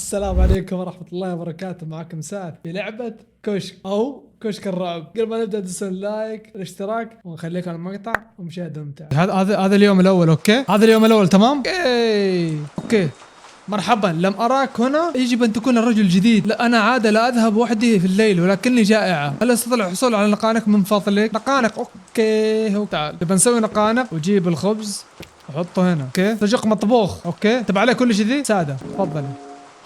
السلام عليكم ورحمة الله وبركاته. معكم سعد في لعبة كشك أو كشك الرعب. قبل ما نبدأ تدوسون اللايك والاشتراك ونخليكم المقطع ومشاهدة ممتعة. هذا اليوم الأول. أوكي، هذا اليوم الأول. تمام. أوكي. مرحبا، لم أراك هنا. يجب أن تكون الرجل الجديد. لا، أنا عادة لا أذهب وحدي في الليل ولكني جائعة. هل أستطيع الحصول على نقانق من فضلك؟ نقانق. أوكي، تعال نبى نسوي نقانق. وجيب الخبز وحطه هنا. أوكي، سجق مطبوخ. أوكي، تبع عليه كل شيء سادة. تفضل.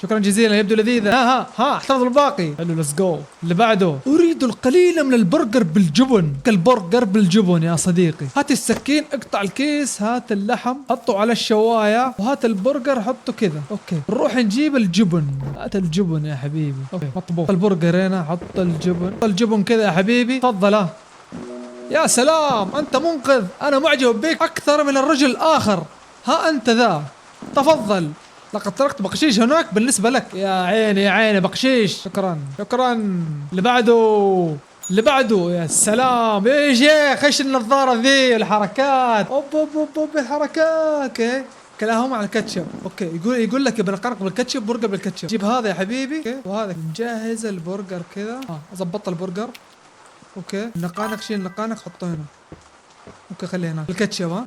شكرا جزيلا، يبدو لذيذا. ها احتفظ الباقي. حلو، ليتس جو. اللي بعده. اريد القليل من البرجر بالجبن. البرجر بالجبن يا صديقي. هات السكين، اقطع الكيس، هات اللحم حطه على الشوايه، وهات البرجر حطه كذا. اوكي، نروح نجيب الجبن. هات الجبن يا حبيبي. اوكي، مطبوخ. البرجر هنا، حط الجبن. حط الجبن كذا يا حبيبي. تفضل. يا سلام، انت منقذ. انا معجب بك اكثر من الرجل الاخر. ها انت ذا، تفضل. لقد تركت بقشيش هناك بالنسبة لك. يا عيني يا عيني، بقشيش. شكرا شكرا. اللي بعده. يا سلام يا شيخ، ايش النظارة ذي، الحركات. اوب اوب اوب اوب الحركات. اوكي، كلاهما على الكاتشب. اوكي، يقول لك بنقرق بالكاتشب، برجر بالكاتشب. جيب هذا يا حبيبي. اوكي، وهذا نجهز البرجر كذا. ظبطت البرجر. اوكي، النقانق، شيل النقانق حطه هنا. اوكي، خليه هنا. الكاتشب.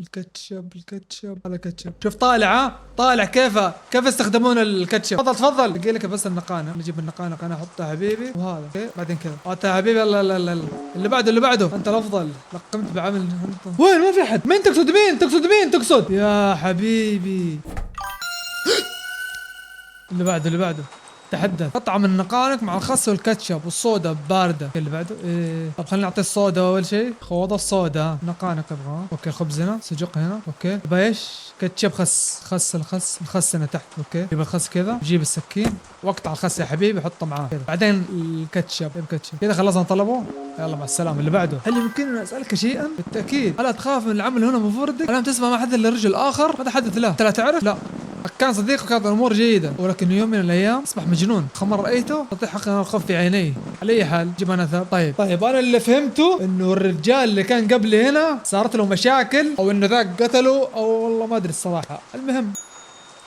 الكاتشب هذا الكاتشب. شوف طالع كيف يستخدمون الكاتشب. تفضل بقي لك بس النقانق. نجيب النقانق انا احطها يا حبيبي، وهذا اوكي بعدين كذا. هات يا حبيبي. لا اللي بعده انت الافضل. لقمت بعمل. وين؟ ما في احد. مين تقصد يا حبيبي؟ اللي بعده تحدث. قطعة من النقانق مع الخس والكاتشب والصودا باردة. اللي بعده. طب خلينا نعطي الصودا اول شيء. خوض الصودا. نقانق ابغاه. اوكي، خبز هنا، سجق هنا. اوكي، بايش كاتشب، الخس هنا تحت. اوكي، جيب الخس كذا، جيب السكين واقطع الخس يا حبيبي، حطه معاه كذا. بعدين الكاتشب كذا. خلصنا طلبه. يلا مع السلامة. اللي بعده. هل يمكنني اسالك شيئا؟ بالتاكيد. الا تخاف من العمل هنا بفردك؟ الم تسمع ما حدث للرجل الاخر؟ ماذا حدث له؟ انت لا تعرف؟ لا، كان صديقي وكانت الامور جيده، ولكن يوم من الايام اصبح مجنون. خمر رايته استطيع حقا الخوف في عينيه. على اي حال، جيب انا ثاب. طيب انا اللي فهمته انه الرجال اللي كان قبلي هنا صارت له مشاكل، او انه ذاك قتله، او والله ما ادري الصراحه. المهم،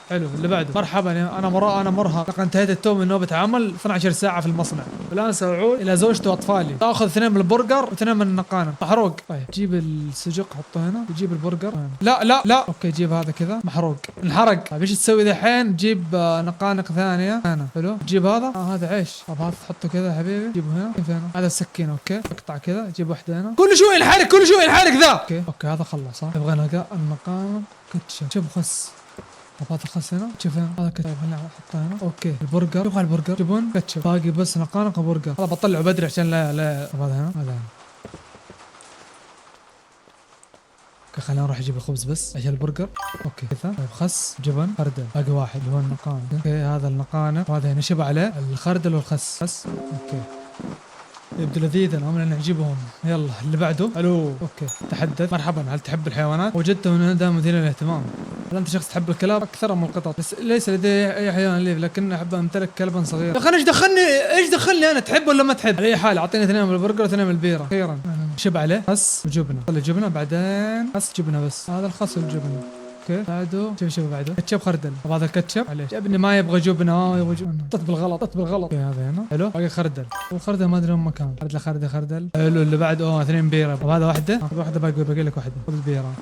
حلو. اللي بعده. مرحبا، انا مرهق. لقد انتهيت التو من نوبة عمل 12 ساعة في المصنع، والان سأعود الى زوجتي واطفالي. تاخذ 2 من البرجر و2 من النقانق محروق. طيب، جيب السجق حطه هنا، وجيب البرجر هنا. لا. اوكي، جيب هذا كذا محروق، انحرق. طيب ايش تسوي دحين؟ جيب نقانق ثانية هنا. حلو، جيب هذا. هذا عيش. طب هذا تحطه كذا يا حبيبي، جيبه هنا. كيف هنا؟ هذا السكين. اوكي، اقطع كذا، جيب واحدة هنا. كل شوي ينحرق ذا. اوكي هذا خلص. يبغى نلقى النقانق كاتشب. شوف خس. طب هذا خس هنا. شوف هنا هذا كاتشب. خلينا نحطه هنا. اوكي، البرجر. يبغى البرجر جبن كاتشب. باقي بس نقانق وبرجر. هذا بطلعه بدري عشان لا. طب هذا هنا. اوكي، خلينا نروح نجيب الخبز بس عشان البرجر. اوكي كذا. طيب، خس جبن خردل. باقي واحد اللي هو النقانق. اوكي، هذا النقانق، وهذا هنا شبع عليه الخردل والخس بس. اوكي، يبدو لذيذا. هم نعجبهم. يلا اللي بعده. الو. اوكي، تحدث. مرحبا، هل تحب الحيوانات؟ وجدت هنا دائما مثير للاهتمام. هل انت شخص تحب الكلاب اكثر من القطط؟ ليس لدي اي حيوان اليف، لكن احب امتلك كلبا صغيرا. يا اخي ايش دخلني انا؟ تحب ولا ما تحب؟ على اي حال، اعطيني 2 من البرجر و2 من البيره. خيرا. شبع عليه خس وجبنه. طلع جبنه، بعدين خس جبنه بس. هذا الخس والجبنه. اوكي، بعده. شوف بعده كاتشب خردل. طب هذا الكاتشب عليه. ابني ما يبغى جبنه. يبغى جبنه. طط بالغلط. اوكي، هذا هنا. حلو، باقي خردل. والخردل ما ادري وين مكان. خردل. حلو، اللي بعده 2 بيره. طب هذا واحده. باقي لك واحده. خذ البيره.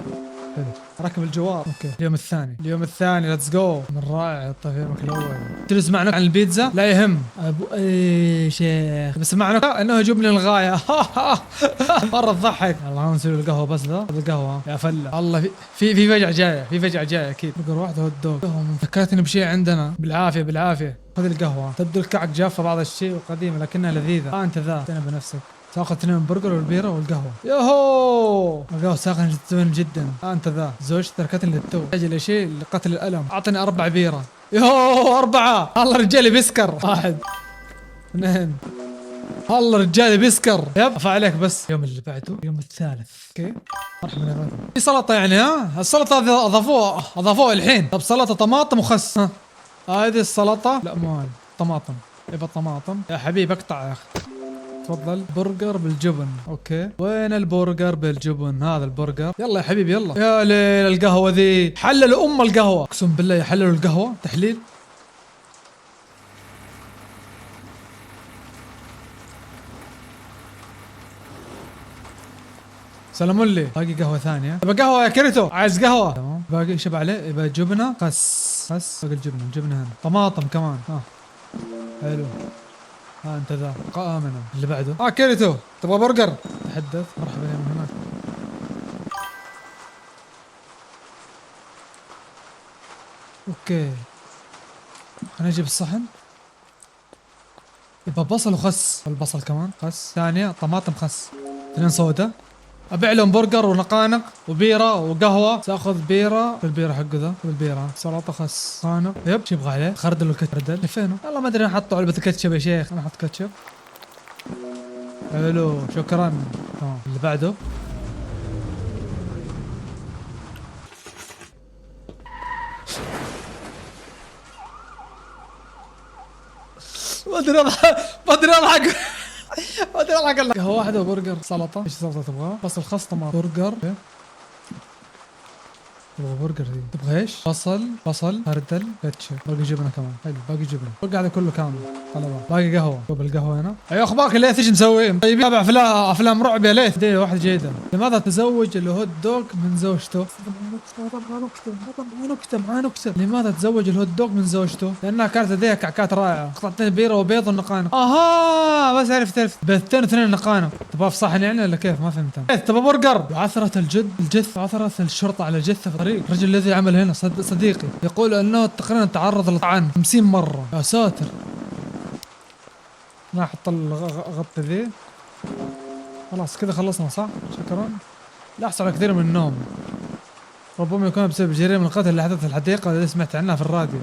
حلو، ركب الجوار. اوكي، اليوم الثاني ليتس جو. من رائع التفهيمك الاول. تجلس معنا عن البيتزا؟ لا يهم ابو اي شيخ، بس معنا انه يجيبني للغايه. مره تضحك. الله، نسوي القهوه بس. ذا القهوه يا فله. الله، في فجعه جايه اكيد. بقر واحده هوت دوغ. فكرتني بشيء عندنا. بالعافيه. خذ القهوه. تبدو الكعك جافه بعض الشيء وقديمه لكنها لذيذه. انت ذا اعتني بنفسك. تاخذ 2 برجر والبيره والقهوه. يوهو، القهوه ساخنه جدا. انت ذا زوجتي تركتني للتو. اجل شيء لقتل الالم. اعطني 4 بيره. يوهو 4. الله رجالي بيسكر. 1 2. الله رجالي بيسكر. يب، افا عليك بس. اليوم اللي بعده اليوم الثالث. اوكي، مرحبا يا رجل. في سلطه يعني. السلطه هذه اضافوها الحين. طب سلطه طماطم وخس. هذه السلطه. لا مو هذه طماطم. يبقى طماطم يا حبيبي. اقطع يا اخي. تفضل. برجر بالجبن. اوكي، وين البرجر بالجبن؟ هذا البرجر. يلا يا حبيبي يلا. يا ليل القهوه ذي. حللوا القهوه. اقسم بالله يحللوا القهوه تحليل. سلموا لي. باقي قهوه ثانيه. يبقى قهوه يا كريتو، عايز قهوه. تمام باقي شب عليه. يبقى جبنه خس باقي الجبنه هنا. طماطم كمان. ها حلو. ها انت ذا قائمنا. اللي بعده كريتو تبغى برجر؟ تحدث. مرحبا يا من هناك. اوكي خلينا نجيب الصحن. يبقى بصل وخس. البصل كمان خس. ثانية طماطم خس. 2 صودا. ابيع لهم برجر ونقانق وبيرة وقهوة. ساخذ بيرة. البيرة حقه ذا. البيرة. سلطة خس. قانق. يب شو يبغى عليه؟ خردل والكتشب. فينه؟ والله ما ادري انا حطوا علبة الكاتشب يا شيخ. انا احط كاتشب. حلو شكرا. تمام اللي بعده. ما ادري ما ادري اضحك ما ادري اضحك. قهوة واحدة وبرجر. سلطة. ايش سلطة تبغى؟ بصل خس طماطم. برجر. تبغى برجر دي. تبغى ايش؟ بصل خردل كاتشب. باقي جبنه كمان. حلو باقي جبنه. باقي هذا كله كامل. طلبات. باقي قهوه. شوف القهوه هنا. ايوه اخبارك يا ليث؟ ايش مسوي؟ طيب تابع افلام رعب يا ليث. دي واحده جيده. لماذا تزوج الهوت دوغ من زوجته؟ معاه نكته. لماذا تزوج الهوت دوغ من زوجته؟ لانها كانت لديها كعكات رائعه. قطعتين بيره وبيض ونقانق. بس عرفت. بيضتين 2 نقانق. تبغى في صحن يعني ولا كيف؟ ما فهمت. تبغى برجر. عثرت الجث. عثرت الشرطه على جثه في الطريق. الرجل الذي عمل هنا صديقي يقول انه تقريبا تعرض للطعن 50 مره. يا ساتر. انا احط الغطي ذي. خلاص كذا خلصنا صح؟ شكرا. لا احصل على كثير من النوم. ربما يكون بسبب جريمة القتل اللي حدثت في الحديقة التي سمعت عنها في الراديو.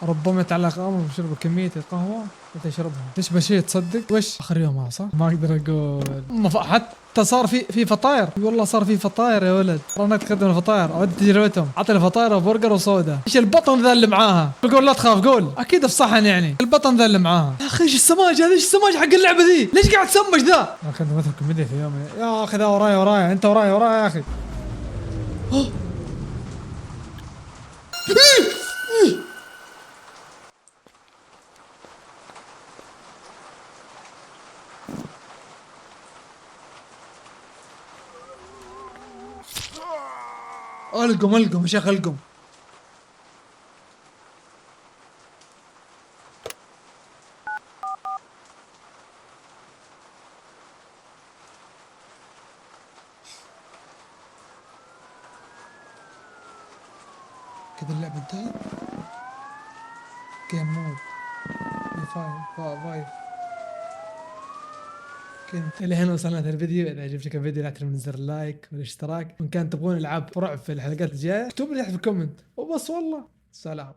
ربما يتعلق امر بشرب كمية القهوة التي شربها. تشبه شيء تصدق؟ وش اخر يوم صح؟ ما اقدر اقول. حتى صار في فطاير. والله صار في فطاير يا ولد. رونق تقدم الفطاير. اود تجربتهم. عطني فطاير وبرجر وصودا. ايش البطن ذا اللي معاها؟ قول لا تخاف قول. اكيد في صحن يعني. البطن ذا اللي معاها. يا اخي ايش السماج هذا؟ ايش السماج حق اللعبة ذي؟ ليش قاعد تسمج ذا؟ يا اخي انت مثل كوميديا في يومي. يا اخي ذا وراي انت وراي يا اخي. القم يا شيخ القم. كذا اللعبة انتهت. جيم مود. فايف. كنت الى هنا وصلنا في الفيديو. اذا عجبتك الفيديو لا تنسوا من زر اللايك والاشتراك. وان كان تبغون العاب رعب في الحلقات الجايه اكتبوا لي تحت في الكومنت وبس. والله سلام.